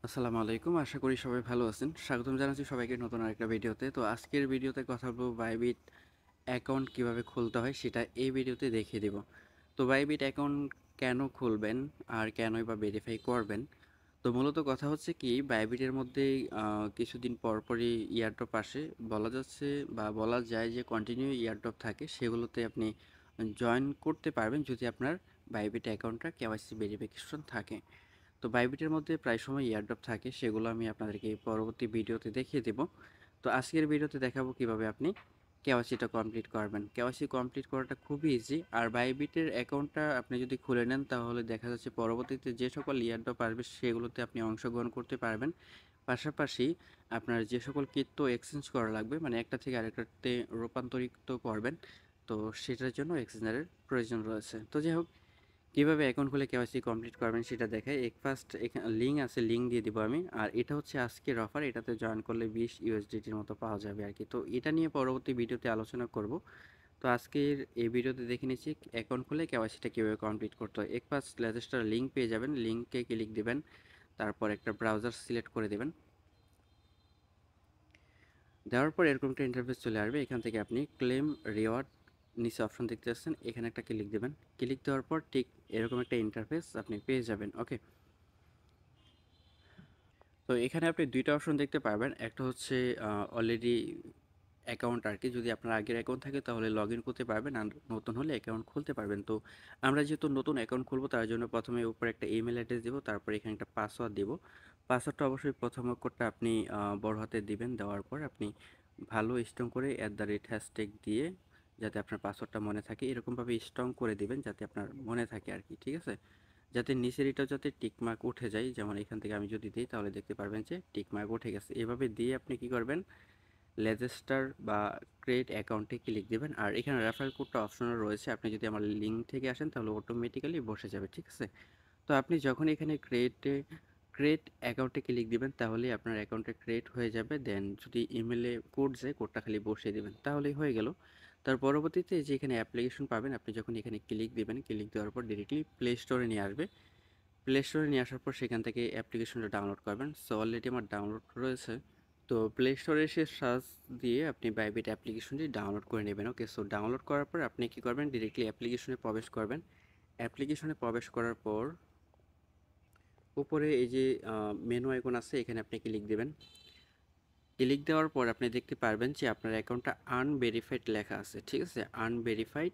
আসসালামু আলাইকুম। আশা করি সবাই ভালো আছেন। স্বাগতম জানাচ্ছি সবাইকে নতুন আরেকটা ভিডিওতে। তো আজকের ভিডিওতে কথা বলবো বাইবিট অ্যাকাউন্ট কিভাবে খুলতে হয় সেটা এই ভিডিওতে দেখিয়ে দিব। তো বাইবিট অ্যাকাউন্ট কেন খুলবেন আর কেনই বা ভেরিফাই করবেন? তো মূলত কথা হচ্ছে কি বাইবিটের মধ্যে কিছুদিন পরপরই ইয়ারড্রপ আসে। বলা যাচ্ছে বা বলা যায় যে কন্টিনিউ ইয়ারড্রপ থাকে সেগুলোতে আপনি জয়েন করতে পারবেন যদি আপনার বাইবিট অ্যাকাউন্টটা কেওয়াইসি ভেরিফিকেশন থাকে। তো বাইবিটের মধ্যে প্রায় সময় এয়ারড্রপ থাকে সেগুলো আমি আপনাদেরকে পরবর্তী ভিডিওতে দেখিয়ে দেব। তো আজকের ভিডিওতে দেখাবো কিভাবে আপনি কেওয়াইসিটা কমপ্লিট করবেন। কেওয়াইসি কমপ্লিট করাটা খুবই ইজি। আর বাইবিটের অ্যাকাউন্টটা আপনি যদি খুলে নেন তাহলে দেখা যাচ্ছে পরবর্তীতে যে সকল এয়ারড্রপ আসবে সেগুলোতে আপনি অংশগ্রহণ করতে পারবেন। পাশাপাশি আপনার যে সকল কৃত্য এক্সচেঞ্জ করা লাগবে মানে একটা থেকে আরেকটাতে রূপান্তরিত করবেন, তো সেটার জন্য এক্সচেঞ্জারের প্রয়োজন রয়েছে। তো যাই হোক, কীভাবে অ্যাকাউন্ট খুলে কেওয়াইসি কমপ্লিট করবেন সেটা দেখাই। ফার্স্ট এখানে লিঙ্ক আছে, লিঙ্ক দিয়ে দিব আমি। আর এটা হচ্ছে আজকের অফার, এটাতে জয়েন করলে 20 ইউএসডিটির মতো পাওয়া যাবে আর কি। তো এটা নিয়ে পরবর্তী ভিডিওতে আলোচনা করব। তো আজকের এই ভিডিওতে দেখে নিচ্ছি অ্যাকাউন্ট খুলে কেওয়াইসিটা কীভাবে কমপ্লিট করতে হয়। ফার্স্ট রেজিস্টার লিঙ্ক পেয়ে যাবেন, লিঙ্কে ক্লিক দিবেন, তারপর একটা ব্রাউজার সিলেক্ট করে দেবেন। দেওয়ার পর এরকম একটা ইন্টারফেস চলে আসবে। এখান থেকে আপনি ক্লেম রিওয়ার্ড নিচে অপশন দেখতে পাচ্ছেন, এখানে একটা ক্লিক দেবেন। ক্লিক দেওয়ার পর ঠিক এরকম একটা ইন্টারফেস আপনি পেয়ে যাবেন। ওকে, তো এখানে আপনি দুইটা অপশন দেখতে পারবেন। একটা হচ্ছে অলরেডি অ্যাকাউন্ট আর কি, যদি আপনার আগের অ্যাকাউন্ট থাকে তাহলে লগ ইন করতে পারবেন, আর নতুন হলে অ্যাকাউন্ট খুলতে পারবেন। তো আমরা যেহেতু নতুন অ্যাকাউন্ট খুলবো তার জন্য প্রথমে উপরে একটা ইমেল অ্যাড্রেস দেবো, তারপর এখানে একটা পাসওয়ার্ড দেবো। পাসওয়ার্ডটা অবশ্যই প্রথম অক্ষরটা আপনি বড় হাতে দিবেন। দেওয়ার পর আপনি ভালো স্ট্রং করে @হ্যাশট্যাগ দিয়ে যাতে আপনার পাসওয়ার্ডটা মনে থাকে এরকমভাবে স্ট্রং করে দিবেন যাতে আপনার মনে থাকে আর কি, ঠিক আছে? যাতে নিচের এটা যাতে টিকমার্ক উঠে যায়, যেমন এখান থেকে আমি যদি দিই তাহলে দেখতে পারবেন যে টিকমার্ক উঠে গেছে। এভাবে দিয়ে আপনি কি করবেন, রেজিস্টার বা ক্রিয়েট অ্যাকাউন্টে ক্লিক দেবেন। আর এখানে রেফারেল কোডটা অপশনাল রয়েছে, আপনি যদি আমার লিঙ্ক থেকে আসেন তাহলে অটোমেটিক্যালি বসে যাবে, ঠিক আছে? তো আপনি যখন এখানে ক্রিয়েট অ্যাকাউন্টে ক্লিক দিবেন তাহলে আপনার অ্যাকাউন্টে ক্রিয়েট হয়ে যাবে। দেন যদি ইমেলে কোড যায় কোডটা খালি বসিয়ে দেবেন তাহলেই হয়ে গেল। তার পরবর্তীতে যে এখানে অ্যাপ্লিকেশন পাবেন, আপনি যখন এখানে ক্লিক দিবেন, ক্লিক দেওয়ার পর ডিরেক্টলি প্লে স্টোরে নিয়ে আসবে। প্লে স্টোরে নিয়ে আসার পর সেখান থেকে অ্যাপ্লিকেশনটা ডাউনলোড করবেন। সো অলরেডি আমার ডাউনলোড রয়েছে। তো প্লে স্টোরে এসে সার্চ দিয়ে আপনি বাইবিট অ্যাপ্লিকেশনটি ডাউনলোড করে নেবেন। ওকে, সো ডাউনলোড করার পর আপনি কি করবেন, ডিরেক্টলি অ্যাপ্লিকেশনে প্রবেশ করবেন। অ্যাপ্লিকেশনে প্রবেশ করার পর উপরে এই যে মেনু আইকন আছে, এখানে আপনি ক্লিক দেবেন। ক্লিক দেওয়ার পর আপনি দেখতে পারবেন যে আপনার অ্যাকাউন্টটা আনভেরিফাইড লেখা আছে, ঠিক আছে? আনভেরিফাইড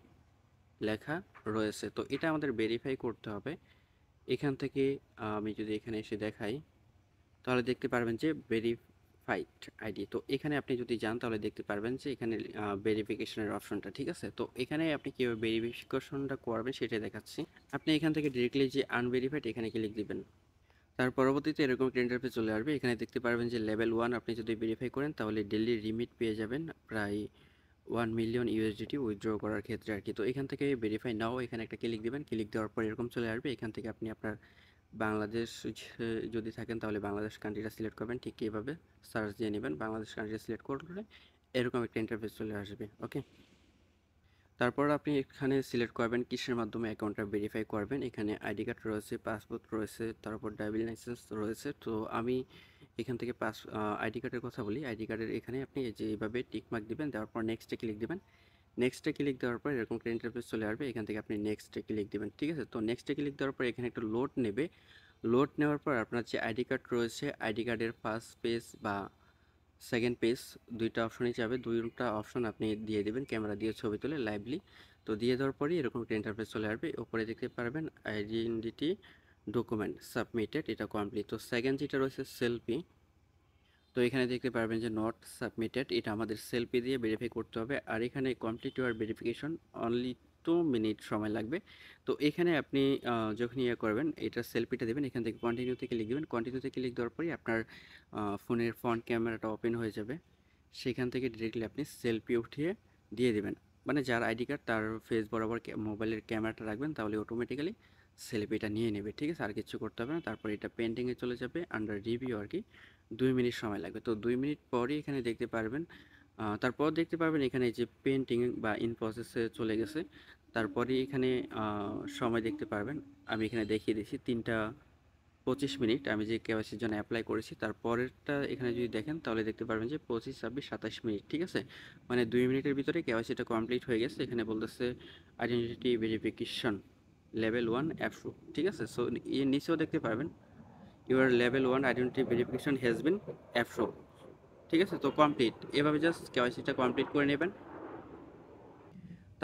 লেখা রয়েছে। তো এটা আমাদের ভেরিফাই করতে হবে। এখান থেকে আমি যদি এখানে এসে দেখাই তাহলে দেখতে পারবেন যে ভেরিফাইড আইডি। তো এখানে আপনি যদি যান তাহলে দেখতে পারবেন যে এখানে ভেরিফিকেশনের অপশনটা, ঠিক আছে? তো এখানে আপনি কীভাবে ভেরিফিকেশনটা করবেন সেটা দেখাচ্ছি। আপনি এখান থেকে ডিরেক্টলি যে আনভেরিফাইড এখানে ক্লিক দিবেন। তার পরবর্তীতে এরকম একটা ইন্টারফেস চলে আসবে। এখানে দেখতে পারবেন যে লেভেল 1 আপনি যদি ভেরিফাই করেন তাহলে ডেইলি লিমিট পেয়ে যাবেন প্রায় 1 মিলিয়ন ইউএসডিটি উইথড্র করার ক্ষেত্রে আর কি। তো এখান থেকে ভেরিফাই নাও এখানে একটা ক্লিক দিবেন। ক্লিক দেওয়ার পর এরকম চলে আসবে। এখান থেকে আপনি আপনার বাংলাদেশ যদি থাকেন তাহলে বাংলাদেশ কান্ট্রিটা সিলেক্ট করবেন। ঠিক এইভাবে সার্চ দিয়ে নেবেন, বাংলাদেশ কান্ট্রিটা সিলেক্ট করলে এরকম একটা ইন্টারফেস চলে আসবে। ওকে, তারপর আপনি এখানে সিলেক্ট করবেন কিসের মাধ্যমে অ্যাকাউন্টটা ভেরিফাই করবেন। এখানে আইডি কার্ড রয়েছে, পাসপোর্ট রয়েছে, তারপর ড্রাইভিং লাইসেন্স রয়েছে। তো আমি এখান থেকে আইডি কার্ডের কথা বলি। আইডি কার্ডের এখানে আপনি এই যে এইভাবে টিকমার্ক দিবেন, দেওয়ার পর নেক্সটে ক্লিক দিবেন। নেক্সটে ক্লিক দেওয়ার পর এরকম একটা ইন্টারফেস চলে আসবে। এখান থেকে আপনি নেক্সটে ক্লিক দিবেন, ঠিক আছে? তো নেক্সটে ক্লিক দেওয়ার পর এখানে একটু লোড নেবে। লোড নেওয়ার পর আপনার যে আইডি কার্ড রয়েছে, আইডি কার্ডের ফার্স্ট পেজ বা সেকেন্ড পেজ দুইটা অপশনই যাবে। দুইটা অপশন আপনি দিয়ে দেবেন, ক্যামেরা দিয়ে ছবি তুলে লাইভলি। তো দিয়ে দেওয়ার পরই এরকম একটা ইন্টারফেস চলে আসবে। উপরে দেখতে পারবেন আইডেন্টিটি ডকুমেন্ট সাবমিটেড, এটা কমপ্লিট। তো সেকেন্ড যেটা রয়েছে সেলফি, তো এখানে দেখতে পারবেন যে নট সাবমিটেড, এটা আমাদের সেলফি দিয়ে ভেরিফাই করতে হবে। আর এখানে complete your verification only 2 minute সময় লাগবে। তো এখানে আপনি যখন ইয়ে করবেন এটা সেলফিটা দেবেন, এখান থেকে কন্টিনিউতে ক্লিক দেবেন। কন্টিনিউতে ক্লিক দেওয়ার পরই আপনার ফোনের ফ্রন্ট ক্যামেরাটা ওপেন হয়ে যাবে। সেখান থেকে ডিরেক্টলি আপনি সেলফি উঠিয়ে দিয়ে দেবেন। মানে যার আইডি কার্ড তার ফেস বরাবর মোবাইলের ক্যামেরাটা রাখবেন, তাহলে অটোমেটিক্যালি সেলফিটা নিয়ে নেবে, ঠিক আছে? আর কিছু করতে হবে না। তারপর এটা পেন্টিংয়ে চলে যাবে আন্ডার রিভিউ আর কি। 2 মিনিট সময় লাগবে। তো 2 মিনিট পরই এখানে দেখতে পারবেন, তারপর দেখতে পারবেন এখানে যে পেন্টিং বা ইন প্রসেসে চলে গেছে। তারপরে এখানে সময় দেখতে পারবেন, আমি এখানে দেখিয়ে দিচ্ছি 3টা 25 মিনিট আমি যে কেওয়াইসির জন্য অ্যাপ্লাই করেছি তার পরেরটা এখানে যদি দেখেন তাহলে দেখতে পারবেন যে 25, 26, 27 মিনিট, ঠিক আছে? মানে 2 মিনিটের ভিতরে কেওয়াইসিটা কমপ্লিট হয়ে গেছে। এখানে বলতেছে আইডেন্টিটি ভেরিফিকেশন লেভেল 1 অ্যাপ্রুভ, ঠিক আছে? সো এর নিচেও দেখতে পারবেন your level 1 identity verification has been approve, ঠিক আছে? তো কমপ্লিট, এভাবে জাস্ট কেওয়াইসিটা কমপ্লিট করে নেবেন।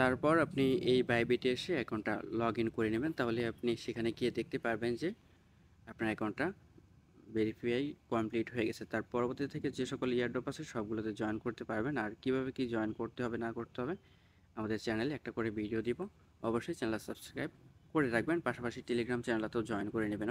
তারপর আপনি এই বাইবিটে এসে অ্যাকাউন্টটা লগ ইন করে নেবেন। তাহলে আপনি সেখানে গিয়ে দেখতে পারবেন যে আপনার অ্যাকাউন্টটা ভেরিফাই কমপ্লিট হয়ে গেছে। তার পরবর্তী থেকে যে সকল ইয়ারড্রপ আছে সবগুলোতে জয়েন করতে পারবেন। আর কিভাবে কি জয়েন করতে হবে না করতে হবে আমাদের চ্যানেলে একটা করে ভিডিও দিব। অবশ্যই চ্যানেলটা সাবস্ক্রাইব করে রাখবেন, পাশাপাশি টেলিগ্রাম চ্যানেলটাতেও জয়েন করে নেবেন।